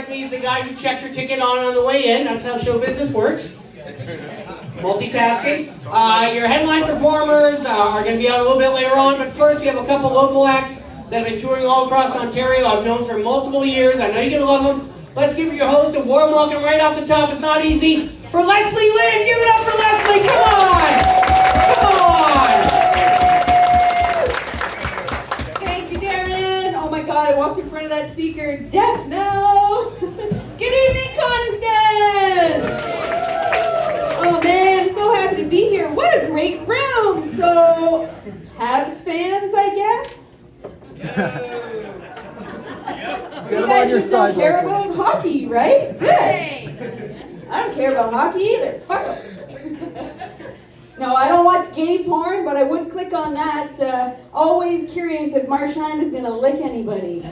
me is the guy who checked your ticket on the way in. That's how show business works. Multitasking. Your headline performers are going to be out a little bit later on, but first we have a couple local acts that have been touring all across Ontario. I've known for multiple years. I know you're going to love them. Let's give your host a warm welcome right off the top. It's not easy. For Leslie Lynn. Give it up for Leslie. Come on. Come on. Thank you, Darren. Oh my God, I walked in front of that speaker. Deaf now. Good evening, Coniston. Oh man, so happy to be here. What a great room. So, Habs fans, I guess? Get them on your side, don't care Leslie. about hockey, right? Good. I don't care about hockey either. Fuck them. No, I don't watch gay porn, but I would click on that. Always curious if Marchand is going to lick anybody.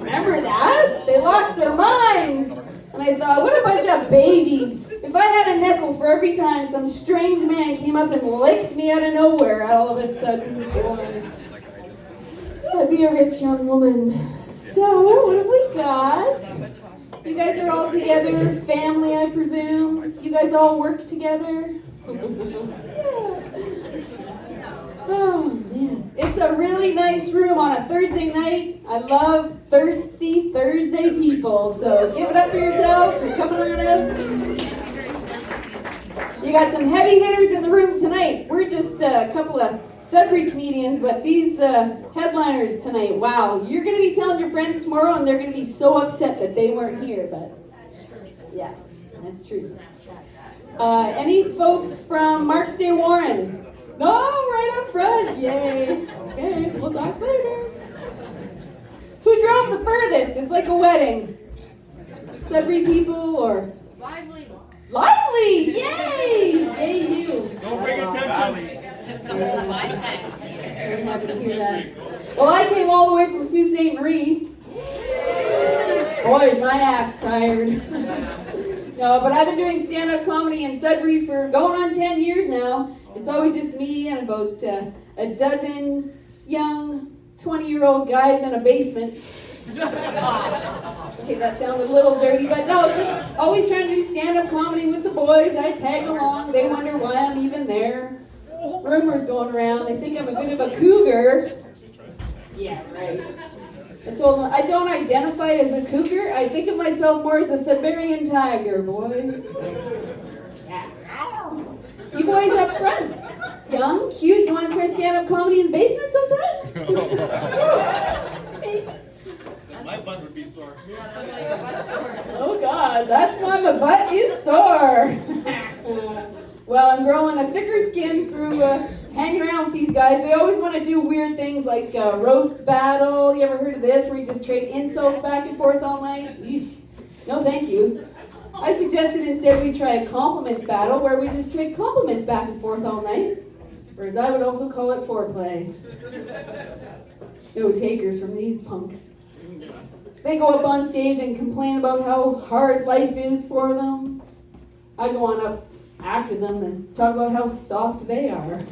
Remember that? They lost their minds. And I thought, what a bunch of babies. If I had a nickel for every time some strange man came up and licked me out of nowhere, all of a sudden, boy, I'd be a rich young woman. So, what have we got? You guys are all together, family, I presume. You guys all work together. Oh, man. It's a really nice room on a Thursday night. I love thirsty Thursday people, so give it up for yourselves for coming on up. You got some heavy hitters in the room tonight. We're just a couple of Sudbury comedians, but these headliners tonight, wow. You're going to be telling your friends tomorrow, and they're going to be so upset that they weren't here, but yeah, that's true. Any folks from Marks Day Warren? No, right up front. Yay. Okay, we'll talk later. Who drove the furthest? It's like a wedding. Sudbury people or? Lively. Lively! Yay! Yay, you. Don't bring attention. Took the whole podcast. Very happy to hear that. Well, I came all the way from Sault Ste. Marie. Boy, is my ass tired. No, but I've been doing stand-up comedy in Sudbury for going on 10 years now. It's always just me and about a dozen young 20-year-old guys in a basement. Okay, that sounded a little dirty, but no, just always trying to do stand-up comedy with the boys. I tag along. They wonder why I'm even there. Rumors going around. They think I'm a bit of a cougar. Yeah, right. I told them I don't identify as a cougar. I think of myself more as a Siberian tiger, boys. Yeah. You boys up front, young, cute. You want to try stand-up comedy in the basement sometime? My butt would be sore. Yeah, that's why your butt's sore. Oh God, that's why my butt is sore. Well, I'm growing a thicker skin through hanging around with these guys. They always want to do weird things like roast battle. You ever heard of this, where you just trade insults back and forth all night? Eesh. No, thank you. I suggested instead we try a compliments battle, where we just trade compliments back and forth all night. Or as I would also call it, foreplay. No takers from these punks. They go up on stage and complain about how hard life is for them. I go on up after them and talk about how soft they are.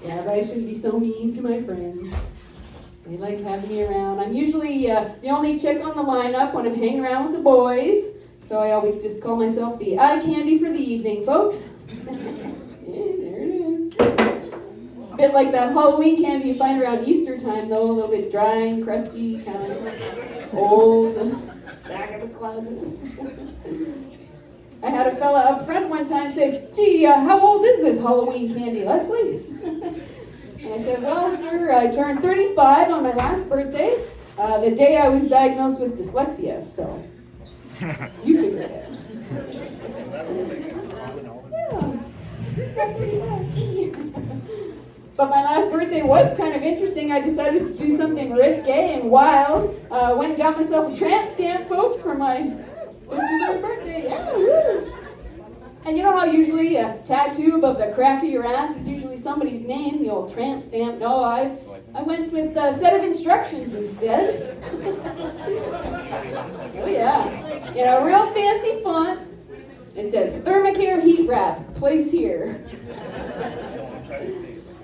Yeah, but I shouldn't be so mean to my friends. They like having me around. I'm usually the only chick on the lineup when I'm hanging around with the boys, so I always just call myself the eye candy for the evening, folks. Yeah, there it is. A bit like that Halloween candy you find around Easter time, though, a little bit dry and crusty, kind of old, back of the closet. I had a fella up front one time say, gee, how old is this Halloween candy, Leslie? And I said, well, sir, I turned 35 on my last birthday, the day I was diagnosed with dyslexia, so you figure it out. But my last birthday was kind of interesting. I decided to do something risque and wild. Went and got myself a tramp stamp, folks, for my 53rd birthday. Yeah, woo. And you know how usually a tattoo above the crack of your ass is usually somebody's name, the old tramp stamp? No, I went with a set of instructions instead. Oh yeah, in a real fancy font. It says, Thermacare heat wrap, place here.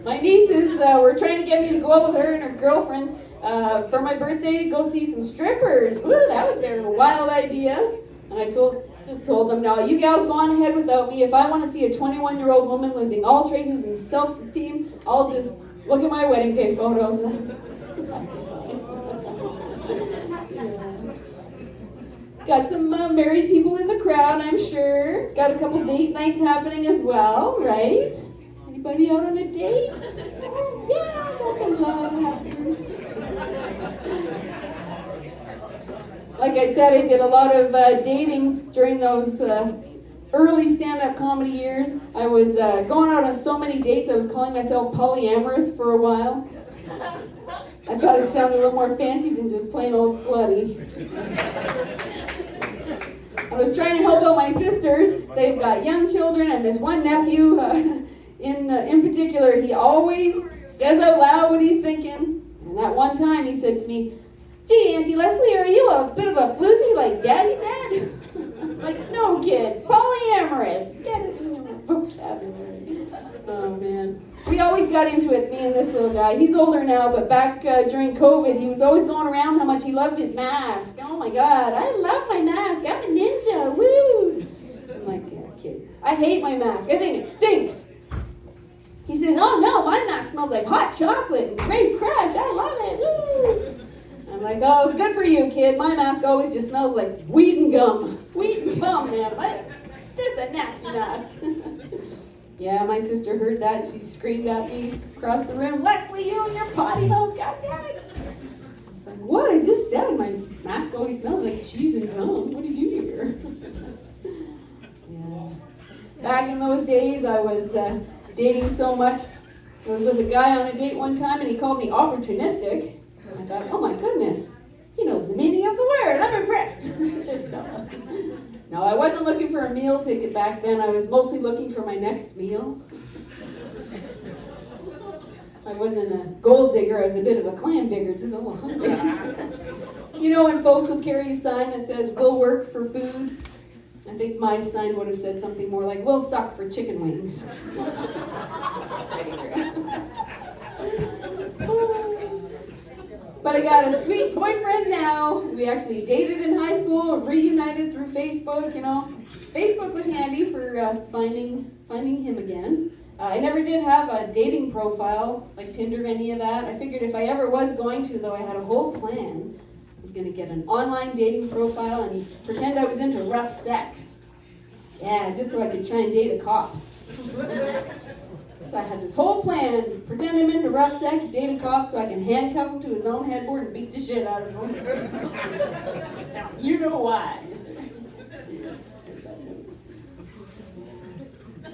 My nieces were trying to get me to go out with her and her girlfriends, for my birthday, go see some strippers. Woo, that was their wild idea. And I just told them, no, you gals go on ahead without me. If I want to see a 21-year-old woman losing all traces and self-esteem, I'll just look at my wedding day photos. Got some married people in the crowd, I'm sure. Got a couple date nights happening as well, right? Anybody out on a date? Yeah, that's a lot happening. Like I said, I did a lot of dating during those early stand-up comedy years. I was going out on so many dates, I was calling myself polyamorous for a while. I thought it sounded a little more fancy than just plain old slutty. I was trying to help out my sisters. They've got young children, and this one nephew, in particular, he always says out loud what he's thinking. And that one time he said to me, "Gee, Auntie Leslie, are you a bit of a floozy like Daddy said?" Like, no, kid, polyamorous. Get it in your vocabulary. Oh, man. We always got into it, me and this little guy. He's older now, but back during COVID, he was always going around how much he loved his mask. Oh, my God, I love my mask. I'm a ninja. Woo! I'm like, yeah, kid, I hate my mask. I think it stinks. He says, "Oh, no, my mask smells like hot chocolate and grape crush. I love it. Woo!" I'm like, "Oh, good for you, kid. My mask always just smells like weed and gum. Weed and gum, man. This is a nasty mask." Yeah, my sister heard that. She screamed at me across the room, "Leslie, you and your potty mouth, goddammit." I was like, "What? I just said my mask always smells like cheese and gum. What did you hear?" Yeah. Back in those days, I was dating so much. I was with a guy on a date one time, and he called me opportunistic. I thought, oh my goodness, he knows the meaning of the word. I'm impressed. This fella. No, I wasn't looking for a meal ticket back then. I was mostly looking for my next meal. I wasn't a gold digger. I was a bit of a clam digger, just a little hungry. You know when folks will carry a sign that says, "We'll work for food"? I think my sign would have said something more like, "We'll suck for chicken wings." But I got a sweet boyfriend now. We actually dated in high school, reunited through Facebook, you know. Facebook was handy for finding him again. I never did have a dating profile, like Tinder, any of that. I figured if I ever was going to, though, I had a whole plan. I was going to get an online dating profile and pretend I was into rough sex. Yeah, just so I could try and date a cop. So I had this whole plan, pretend I'm into rough sex, date a cop so I can handcuff him to his own headboard and beat the shit out of him. You know why.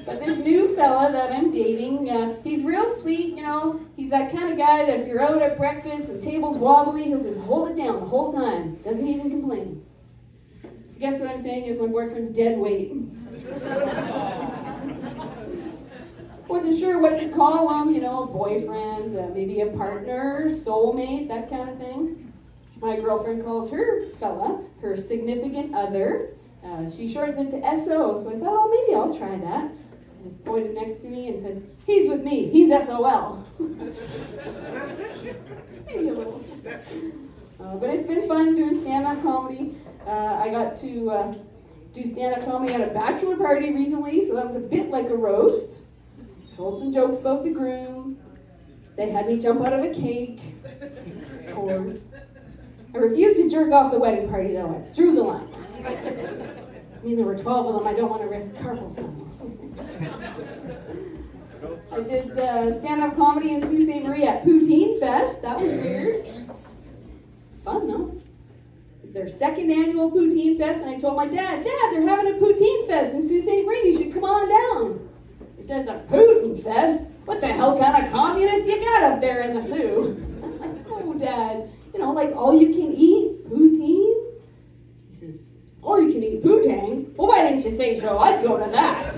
But this new fella that I'm dating, he's real sweet, you know. He's that kind of guy that if you're out at breakfast, the table's wobbly, he'll just hold it down the whole time. Doesn't even complain. I guess what I'm saying is my boyfriend's dead weight. Wasn't sure what to call him, you know, a boyfriend, maybe a partner, soulmate, that kind of thing. My girlfriend calls her fella her significant other. She shortens it to SO, so I thought, oh, maybe I'll try that. I just pointed next to me and said, "He's with me, he's SOL." Maybe a little. But it's been fun doing stand-up comedy. I got to do stand-up comedy at a bachelor party recently, so that was a bit like a roast. Told some jokes about the groom. They had me jump out of a cake. Of course. I refused to jerk off the wedding party, though. I drew the line. I mean, there were 12 of them. I don't want to risk carpal tunnel. I did stand-up comedy in Sault Ste. Marie at Poutine Fest. That was weird. Fun, though. It's their second annual Poutine Fest, and I told my dad, they're having a Poutine Fest in Sault Ste. Marie. You should come on down. He says, "A Putin Fest? What the hell kind of communists you got up there in the Sioux?" I'm like, "Oh, Dad, you know, like all you can eat poutine?" He says, "All you can eat poutine? Well, why didn't you say so? I'd go to that."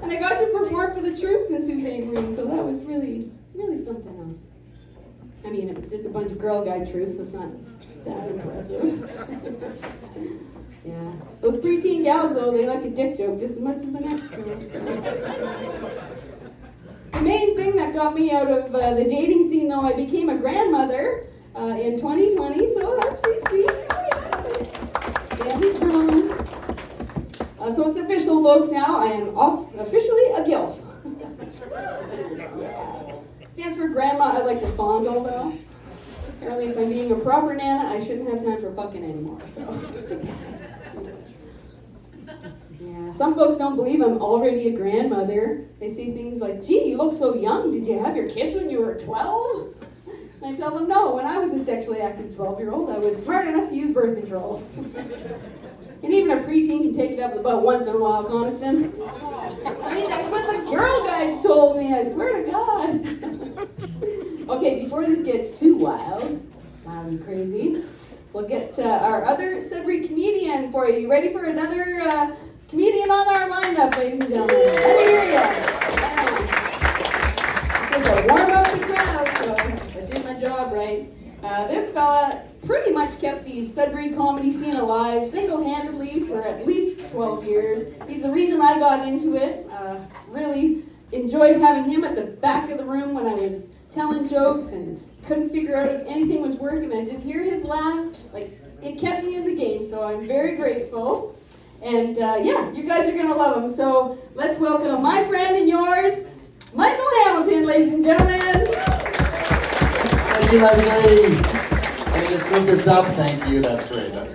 And I got to perform for the troops in Sault Ste. Marie, so that was really, really something else. I mean, it was just a bunch of Girl Guide troops, so it's not that impressive. Yeah. Those preteen gals, though, they like a dick joke just as much as the next girl. So. The main thing that got me out of the dating scene, though, I became a grandmother in 2020, so that's pretty sweet. Family's grown. So it's official, folks, now. I am officially a GILF. Yeah. Stands for Grandma I'd like to fondle, though. Apparently, if I'm being a proper nana, I shouldn't have time for fucking anymore, so. Yeah, some folks don't believe I'm already a grandmother. They say things like, gee, you look so young. Did you have your kids when you were 12? And I tell them, no, when I was a sexually active 12-year-old, I was smart enough to use birth control. And even a preteen can take it up the butt once in a while, Coniston. I mean, that's what the Girl Guides told me, I swear to God. Okay, before this gets too wild and crazy, we'll get our other Sudbury comedian for you. You ready for another comedian on our lineup, ladies and gentlemen? Let me hear you. This is a warm up the crowd, so I did my job right. This fella pretty much kept the Sudbury comedy scene alive single-handedly for at least 12 years. He's the reason I got into it. Really enjoyed having him at the back of the room when I was telling jokes and couldn't figure out if anything was working. I just hear his laugh, like it kept me in the game, so I'm very grateful. And yeah, you guys are gonna love him. So let's welcome my friend and yours, Michael Hamilton, ladies and gentlemen. Thank you, Leslie. Let me just move this up. Thank you. That's great. That's